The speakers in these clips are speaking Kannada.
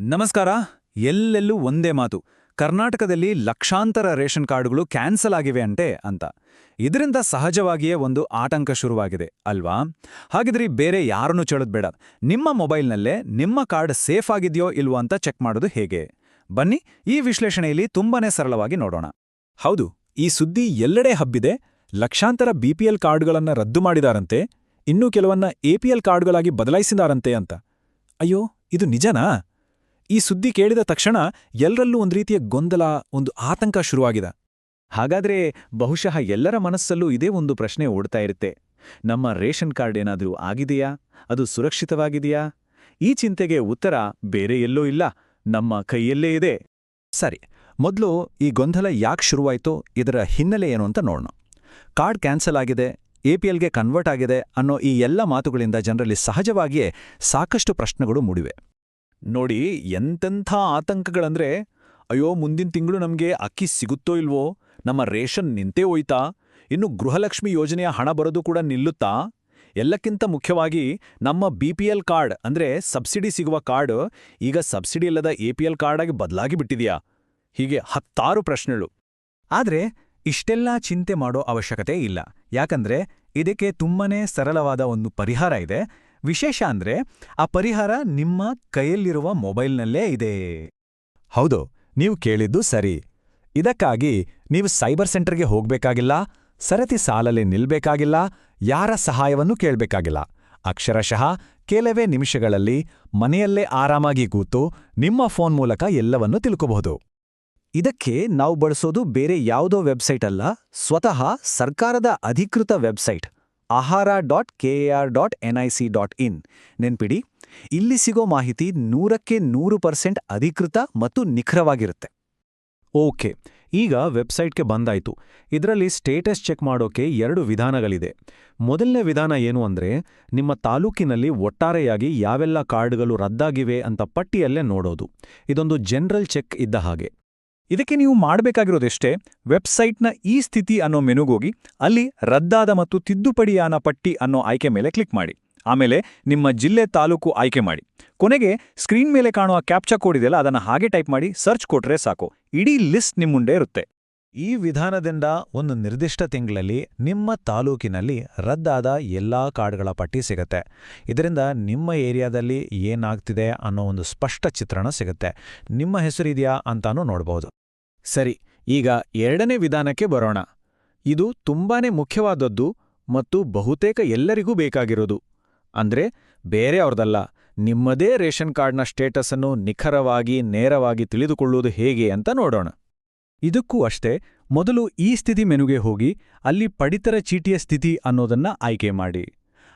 ನಮಸ್ಕಾರ. ಎಲ್ಲೆಲ್ಲೂ ಒಂದೇ ಮಾತು. ಕರ್ನಾಟಕದಲ್ಲಿ ಲಕ್ಷಾಂತರ ರೇಷನ್ ಕಾರ್ಡುಗಳು ಕ್ಯಾನ್ಸಲ್ ಆಗಿವೆ ಅಂತ. ಇದರಿಂದ ಸಹಜವಾಗಿಯೇ ಒಂದು ಆತಂಕ ಶುರುವಾಗಿದೆ ಅಲ್ವಾ? ಹಾಗಿದ್ರೆ ಬೇರೆ ಯಾರನ್ನೂ ಕೇಳೋದ್ಬೇಡ. ನಿಮ್ಮ ಮೊಬೈಲ್ನಲ್ಲೇ ನಿಮ್ಮ ಕಾರ್ಡ್ ಸೇಫ್ ಆಗಿದೆಯೋ ಇಲ್ವೋ ಅಂತ ಚೆಕ್ ಮಾಡೋದು ಹೇಗೆ? ಬನ್ನಿ, ಈ ವಿಶ್ಲೇಷಣೆಯಲ್ಲಿ ತುಂಬಾನೇ ಸರಳವಾಗಿ ನೋಡೋಣ. ಹೌದು, ಈ ಸುದ್ದಿ ಎಲ್ಲೆಡೆ ಹಬ್ಬಿದೆ. ಲಕ್ಷಾಂತರ ಬಿಪಿಎಲ್ ಕಾರ್ಡ್ಗಳನ್ನ ರದ್ದು ಮಾಡಿದಾರಂತೆ, ಇನ್ನೂ ಕೆಲವನ್ನ ಎಪಿಎಲ್ ಕಾರ್ಡ್ಗಳಾಗಿ ಬದಲಾಯಿಸಿದಾರಂತೆ ಅಂತ. ಅಯ್ಯೋ, ಇದು ನಿಜನಾ? ಈ ಸುದ್ದಿ ಕೇಳಿದ ತಕ್ಷಣ ಎಲ್ಲರಲ್ಲೂ ಒಂದು ರೀತಿಯ ಗೊಂದಲ, ಒಂದು ಆತಂಕ ಶುರುವಾಗಿದೆ. ಹಾಗಾದ್ರೆ ಬಹುಶಃ ಎಲ್ಲರ ಮನಸ್ಸಲ್ಲೂ ಇದೇ ಒಂದು ಪ್ರಶ್ನೆ ಓಡ್ತಾ ಇರುತ್ತೆ. ನಮ್ಮ ರೇಷನ್ ಕಾರ್ಡ್ ಏನಾದರೂ ಆಗಿದೆಯಾ? ಅದು ಸುರಕ್ಷಿತವಾಗಿದೆಯಾ? ಈ ಚಿಂತೆಗೆ ಉತ್ತರ ಬೇರೆ ಎಲ್ಲೋ ಇಲ್ಲ, ನಮ್ಮ ಕೈಯಲ್ಲೇ ಇದೆ. ಸರಿ, ಮೊದಲು ಈ ಗೊಂದಲ ಯಾಕೆ ಶುರುವಾಯಿತೋ, ಇದರ ಹಿನ್ನೆಲೆ ಏನು ಅಂತ ನೋಡೋಣ. ಕಾರ್ಡ್ ಕ್ಯಾನ್ಸಲ್ ಆಗಿದೆ, ಎಪಿಎಲ್ಗೆ ಕನ್ವರ್ಟ್ ಆಗಿದೆ ಅನ್ನೋ ಈ ಎಲ್ಲ ಮಾತುಗಳಿಂದ ಜನರಲ್ಲಿ ಸಹಜವಾಗಿಯೇ ಸಾಕಷ್ಟು ಪ್ರಶ್ನೆಗಳು ಮೂಡಿವೆ. ನೋಡಿ, ಎಂತೆಂಥ ಆತಂಕಗಳಂದ್ರೆ, ಅಯ್ಯೋ ಮುಂದಿನ ತಿಂಗಳು ನಮಗೆ ಅಕ್ಕಿ ಸಿಗುತ್ತೋ ಇಲ್ವೋ, ನಮ್ಮ ರೇಷನ್ ನಿಂತೇ ಹೋಯ್ತಾ, ಇನ್ನು ಗೃಹಲಕ್ಷ್ಮಿ ಯೋಜನೆಯ ಹಣ ಬರೋದು ಕೂಡ ನಿಲ್ಲುತ್ತಾ, ಎಲ್ಲಕ್ಕಿಂತ ಮುಖ್ಯವಾಗಿ ನಮ್ಮ ಬಿಪಿಎಲ್ ಕಾರ್ಡ್ ಅಂದ್ರೆ ಸಬ್ಸಿಡಿ ಸಿಗುವ ಕಾರ್ಡ್ ಈಗ ಸಬ್ಸಿಡಿ ಇಲ್ಲದ ಎಪಿಎಲ್ ಕಾರ್ಡ್ ಆಗಿ ಬದಲಾಗಿ ಬಿಟ್ಟಿದೆಯಾ? ಹೀಗೆ 10 ಪ್ರಶ್ನೆಗಳು. ಆದ್ರೆ ಇಷ್ಟೆಲ್ಲ ಚಿಂತೆ ಮಾಡೋ ಅವಶ್ಯಕತೆ ಇಲ್ಲ, ಯಾಕಂದ್ರೆ ಇದಕ್ಕೆ ತುಂಬಾನೇ ಸರಳವಾದ ಒಂದು ಪರಿಹಾರ ಇದೆ. ವಿಶೇಷ ಅಂದ್ರೆ ಆ ಪರಿಹಾರ ನಿಮ್ಮ ಕೈಯಲ್ಲಿರುವ ಮೊಬೈಲ್ನಲ್ಲೇ ಇದೆ. ಹೌದು, ನೀವು ಕೇಳಿದ್ದು ಸರಿ. ಇದಕ್ಕಾಗಿ ನೀವು ಸೈಬರ್ ಸೆಂಟರ್ಗೆ ಹೋಗ್ಬೇಕಾಗಿಲ್ಲ, ಸರತಿ ಸಾಲಲ್ಲಿ ನಿಲ್ಬೇಕಾಗಿಲ್ಲ, ಯಾರ ಸಹಾಯವನ್ನೂ ಕೇಳ್ಬೇಕಾಗಿಲ್ಲ. ಅಕ್ಷರಶಃ ಕೆಲವೇ ನಿಮಿಷಗಳಲ್ಲಿ ಮನೆಯಲ್ಲೇ ಆರಾಮಾಗಿ ಕೂತು ನಿಮ್ಮ ಫೋನ್ ಮೂಲಕ ಎಲ್ಲವನ್ನೂ ತಿಳ್ಕೋಬಹುದು. ಇದಕ್ಕೆ ನಾವು ಬಳಸೋದು ಬೇರೆ ಯಾವುದೋ ವೆಬ್ಸೈಟ್ ಅಲ್ಲ, ಸ್ವತಃ ಸರ್ಕಾರದ ಅಧಿಕೃತ ವೆಬ್ಸೈಟ್ ahara.kar.nic.in. ನೆನ್ಪಿಡಿ, ಇಲ್ಲಿ ಸಿಗೋ ಮಾಹಿತಿ 100% ಅಧಿಕೃತ ಮತ್ತು ನಿಖರವಾಗಿರುತ್ತೆ. ಓಕೆ, ಈಗ ವೆಬ್ಸೈಟ್ಗೆ ಬಂದಾಯ್ತು. ಇದರಲ್ಲಿ ಸ್ಟೇಟಸ್ ಚೆಕ್ ಮಾಡೋಕೆ 2 ವಿಧಾನಗಳಿದೆ. ಮೊದಲನೇ ವಿಧಾನ ಏನು ಅಂದ್ರೆ, ನಿಮ್ಮ ತಾಲೂಕಿನಲ್ಲಿ ಒಟ್ಟಾರೆಯಾಗಿ ಯಾವೆಲ್ಲ ಕಾರ್ಡ್ಗಳು ರದ್ದಾಗಿವೆ ಅಂತ ಪಟ್ಟಿಯಲ್ಲೇ ನೋಡೋದು. ಇದೊಂದು ಜನರಲ್ ಚೆಕ್ ಇದ್ದ ಹಾಗೆ. ಇದಕ್ಕೆ ನೀವು ಮಾಡಬೇಕಾಗಿರೋದೆಷ್ಟೇ, ವೆಬ್ಸೈಟ್ನ ಈ ಸ್ಥಿತಿ ಅನ್ನೋ ಮೆನುಗೋಗಿ ಅಲ್ಲಿ ರದ್ದಾದ ಮತ್ತು ತಿದ್ದುಪಡಿಯಾನ ಪಟ್ಟಿ ಅನ್ನೋ ಆಯ್ಕೆ ಮೇಲೆ ಕ್ಲಿಕ್ ಮಾಡಿ. ಆಮೇಲೆ ನಿಮ್ಮ ಜಿಲ್ಲೆ ತಾಲೂಕು ಆಯ್ಕೆ ಮಾಡಿ. ಕೊನೆಗೆ ಸ್ಕ್ರೀನ್ ಮೇಲೆ ಕಾಣುವ ಕ್ಯಾಪ್ಚಾ ಕೋಡ್ ಇದೆಯಲ್ಲ, ಅದನ್ನು ಹಾಗೆ ಟೈಪ್ ಮಾಡಿ ಸರ್ಚ್ ಕೊಟ್ರೆ ಸಾಕು, ಇಡೀ ಲಿಸ್ಟ್ ನಿಮ್ಮ ಮುಂದೆ ಇರುತ್ತೆ. ಈ ವಿಧಾನದಿಂದ ಒಂದು ನಿರ್ದಿಷ್ಟ ತಿಂಗಳಲ್ಲಿ ನಿಮ್ಮ ತಾಲೂಕಿನಲ್ಲಿ ರದ್ದಾದ ಎಲ್ಲಾ ಕಾರ್ಡ್ಗಳ ಪಟ್ಟಿ ಸಿಗುತ್ತೆ. ಇದರಿಂದ ನಿಮ್ಮ ಏರಿಯಾದಲ್ಲಿ ಏನಾಗ್ತಿದೆ ಅನ್ನೋ ಒಂದು ಸ್ಪಷ್ಟ ಚಿತ್ರಣ ಸಿಗುತ್ತೆ. ನಿಮ್ಮ ಹೆಸರಿದೆಯಾ ಅಂತಾನೂ ನೋಡಬಹುದು. ಸರಿ, ಈಗ 2ನೇ ವಿಧಾನಕ್ಕೆ ಬರೋಣ. ಇದು ತುಂಬಾನೇ ಮುಖ್ಯವಾದದ್ದು ಮತ್ತು ಬಹುತೇಕ ಎಲ್ಲರಿಗೂ ಬೇಕಾಗಿರೋದು. ಅಂದ್ರೆ ಬೇರೆ ಅವ್ರದಲ್ಲ, ನಿಮ್ಮದೇ ರೇಷನ್ ಕಾರ್ಡ್ನ ಸ್ಟೇಟಸ್ ಅನ್ನು ನಿಖರವಾಗಿ ನೇರವಾಗಿ ತಿಳಿದುಕೊಳ್ಳುವುದು ಹೇಗೆ ಅಂತ ನೋಡೋಣ. ಇದಕ್ಕೂ ಅಷ್ಟೇ, ಮೊದಲು ಈ ಸ್ಥಿತಿ ಮೆನುಗೆ ಹೋಗಿ ಅಲ್ಲಿ ಪಡಿತರ ಚೀಟಿಯ ಸ್ಥಿತಿ ಅನ್ನೋದನ್ನ ಆಯ್ಕೆ ಮಾಡಿ.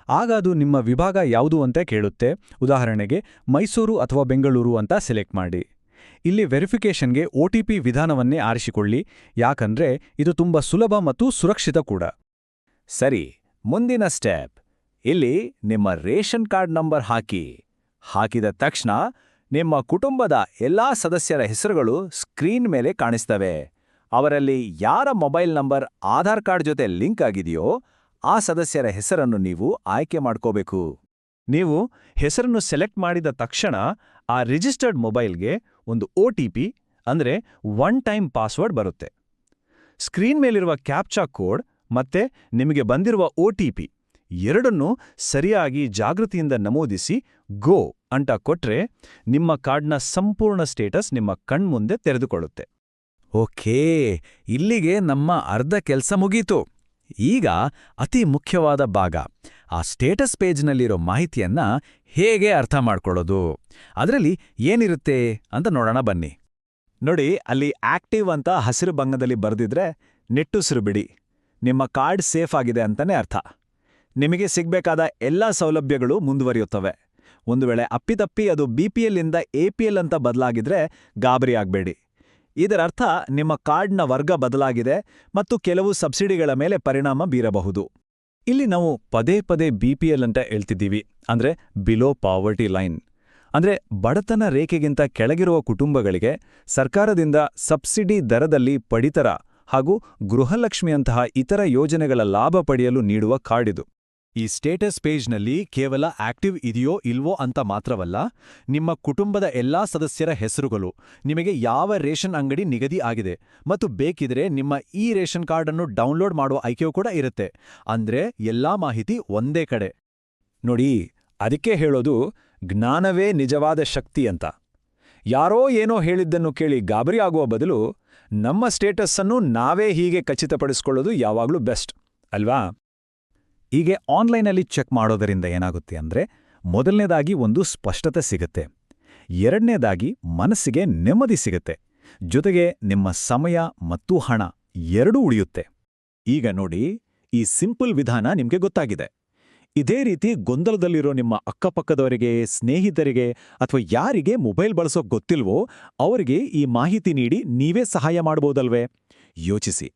ಆಗ ಅದು ನಿಮ್ಮ ವಿಭಾಗ ಯಾವುದು ಅಂತ ಕೇಳುತ್ತೆ. ಉದಾಹರಣೆಗೆ ಮೈಸೂರು ಅಥವಾ ಬೆಂಗಳೂರು ಅಂತ ಸೆಲೆಕ್ಟ್ ಮಾಡಿ. ಇಲ್ಲಿ ವೆರಿಫಿಕೇಷನ್ಗೆ OTP ವಿಧಾನವನ್ನೇ ಆರಿಸಿಕೊಳ್ಳಿ, ಯಾಕಂದ್ರೆ ಇದು ತುಂಬ ಸುಲಭ ಮತ್ತು ಸುರಕ್ಷಿತ ಕೂಡ. ಸರಿ, ಮುಂದಿನ ಸ್ಟೆಪ್. ಇಲ್ಲಿ ನಿಮ್ಮ ರೇಷನ್ ಕಾರ್ಡ್ ನಂಬರ್ ಹಾಕಿದ ತಕ್ಷಣ ನಿಮ್ಮ ಕುಟುಂಬದ ಎಲ್ಲಾ ಸದಸ್ಯರ ಹೆಸರುಗಳು ಸ್ಕ್ರೀನ್ ಮೇಲೆ ಕಾಣಿಸ್ತವೆ. ಅವರಲ್ಲಿ ಯಾರ ಮೊಬೈಲ್ ನಂಬರ್ ಆಧಾರ್ ಕಾರ್ಡ್ ಜೊತೆ ಲಿಂಕ್ ಆಗಿದೆಯೋ ಆ ಸದಸ್ಯರ ಹೆಸರನ್ನು ನೀವು ಆಯ್ಕೆ ಮಾಡ್ಕೋಬೇಕು. ನೀವು ಹೆಸರನ್ನು ಸೆಲೆಕ್ಟ್ ಮಾಡಿದ ತಕ್ಷಣ ಆ ರಿಜಿಸ್ಟರ್ಡ್ ಮೊಬೈಲ್ಗೆ ಒಂದು OTP ಅಂದ್ರೆ ಒನ್ ಟೈಮ್ ಪಾಸ್ವರ್ಡ್ ಬರುತ್ತೆ. ಸ್ಕ್ರೀನ್ ಮೇಲಿರುವ ಕ್ಯಾಪ್ಚಾ ಕೋಡ್ ಮತ್ತೆ ನಿಮಗೆ ಬಂದಿರುವ OTP ಎರಡನ್ನೂ ಸರಿಯಾಗಿ ಜಾಗೃತಿಯಿಂದ ನಮೂದಿಸಿ ಗೋ ಅಂತ ಕೊಟ್ರೆ ನಿಮ್ಮ ಕಾರ್ಡ್ನ ಸಂಪೂರ್ಣ ಸ್ಟೇಟಸ್ ನಿಮ್ಮ ಕಣ್ಮುಂದೆ ತೆರೆದುಕೊಳ್ಳುತ್ತೆ. ಓಕೇ, ಇಲ್ಲಿಗೆ ನಮ್ಮ ಅರ್ಧ ಕೆಲಸ ಮುಗೀತು. ಈಗ ಅತಿ ಮುಖ್ಯವಾದ ಭಾಗ, ಆ ಸ್ಟೇಟಸ್ ಪೇಜ್ನಲ್ಲಿರೋ ಮಾಹಿತಿಯನ್ನ ಹೇಗೆ ಅರ್ಥ ಮಾಡ್ಕೊಳ್ಳೋದು, ಅದರಲ್ಲಿ ಏನಿರುತ್ತೆ ಅಂತ ನೋಡೋಣ ಬನ್ನಿ. ನೋಡಿ, ಅಲ್ಲಿ ಆಕ್ಟಿವ್ ಅಂತ ಹಸಿರು ಬಣ್ಣದಲ್ಲಿ ಬರೆದಿದ್ರೆ ನಿಟ್ಟುಸಿರು ಬಿಡಿ, ನಿಮ್ಮ ಕಾರ್ಡ್ ಸೇಫ್ ಆಗಿದೆ ಅಂತಾನೆ ಅರ್ಥ. ನಿಮಗೆ ಸಿಗ್ಬೇಕಾದ ಎಲ್ಲಾ ಸೌಲಭ್ಯಗಳು ಮುಂದುವರಿಯುತ್ತವೆ. ಒಂದು ವೇಳೆ ಅಪ್ಪಿತಪ್ಪಿ ಅದು BPL ಇಂದ APL ಅಂತ ಬದಲಾಗಿದ್ರೆ ಗಾಬರಿ ಆಗ್ಬೇಡಿ. ಇದರರ್ಥ ನಿಮ್ಮ ಕಾರ್ಡ್ನ ವರ್ಗ ಬದಲಾಗಿದೆ ಮತ್ತು ಕೆಲವು ಸಬ್ಸಿಡಿಗಳ ಮೇಲೆ ಪರಿಣಾಮ ಬೀರಬಹುದು. ಇಲ್ಲಿ ನಾವು ಪದೇ ಪದೇ BPL ಅಂತ ಹೇಳ್ತಿದ್ದೀವಿ, ಅಂದ್ರೆ ಬಿಲೋ ಪಾವರ್ಟಿ ಲೈನ್. ಅಂದ್ರೆ ಬಡತನ ರೇಖೆಗಿಂತ ಕೆಳಗಿರುವ ಕುಟುಂಬಗಳಿಗೆ ಸರ್ಕಾರದಿಂದ ಸಬ್ಸಿಡಿ ದರದಲ್ಲಿ ಪಡಿತರ ಹಾಗೂ ಗೃಹಲಕ್ಷ್ಮಿಯಂತಹ ಇತರ ಯೋಜನೆಗಳ ಲಾಭ ಪಡೆಯಲು ನೀಡುವ ಕಾರ್ಡ್ ಇದು. ಈ ಸ್ಟೇಟಸ್ ಪೇಜ್ನಲ್ಲಿ ಕೇವಲ ಆಕ್ಟಿವ್ ಇದೆಯೋ ಇಲ್ವೋ ಅಂತ ಮಾತ್ರವಲ್ಲ, ನಿಮ್ಮ ಕುಟುಂಬದ ಎಲ್ಲಾ ಸದಸ್ಯರ ಹೆಸರುಗಳು, ನಿಮಗೆ ಯಾವ ರೇಷನ್ ಅಂಗಡಿ ನಿಗದಿ ಆಗಿದೆ ಮತ್ತು ಬೇಕಿದ್ರೆ ನಿಮ್ಮ ಈ ರೇಷನ್ ಕಾರ್ಡ್ ಅನ್ನು ಡೌನ್ಲೋಡ್ ಮಾಡುವ ಆಯ್ಕೆಯೂ ಕೂಡ ಇರುತ್ತೆ. ಅಂದ್ರೆ ಎಲ್ಲಾ ಮಾಹಿತಿ ಒಂದೇ ಕಡೆ. ನೋಡಿ, ಅದಕ್ಕೆ ಹೇಳೋದು ಜ್ಞಾನವೇ ನಿಜವಾದ ಶಕ್ತಿ ಅಂತ. ಯಾರೋ ಏನೋ ಹೇಳಿದ್ದನ್ನು ಕೇಳಿ ಗಾಬರಿ ಆಗುವ ಬದಲು ನಮ್ಮ ಸ್ಟೇಟಸ್ಸನ್ನು ನಾವೇ ಹೀಗೆ ಖಚಿತಪಡಿಸ್ಕೊಳ್ಳೋದು ಯಾವಾಗ್ಲೂ ಬೆಸ್ಟ್ ಅಲ್ವಾ? ಹೀಗೆ ಆನ್ಲೈನಲ್ಲಿ ಚೆಕ್ ಮಾಡೋದರಿಂದ ಏನಾಗುತ್ತೆ ಅಂದ್ರೆ, ಮೊದಲನೇದಾಗಿ ಒಂದು ಸ್ಪಷ್ಟತೆ ಸಿಗುತ್ತೆ, ಎರಡನೇದಾಗಿ ಮನಸ್ಸಿಗೆ ನೆಮ್ಮದಿ ಸಿಗುತ್ತೆ, ಜೊತೆಗೆ ನಿಮ್ಮ ಸಮಯ ಮತ್ತು ಹಣ ಎರಡೂ ಉಳಿಯುತ್ತೆ. ಈಗ ನೋಡಿ, ಈ ಸಿಂಪಲ್ ವಿಧಾನ ನಿಮ್ಗೆ ಗೊತ್ತಾಗಿದೆ. ಇದೇ ರೀತಿ ಗೊಂದಲದಲ್ಲಿರೋ ನಿಮ್ಮ ಅಕ್ಕಪಕ್ಕದವರಿಗೆ, ಸ್ನೇಹಿತರಿಗೆ ಅಥವಾ ಯಾರಿಗೆ ಮೊಬೈಲ್ ಬಳಸೋಕ್ ಗೊತ್ತಿಲ್ವೋ ಅವರಿಗೆ ಈ ಮಾಹಿತಿ ನೀಡಿ ನೀವೇ ಸಹಾಯ ಮಾಡ್ಬೋದಲ್ವೇ? ಯೋಚಿಸಿ.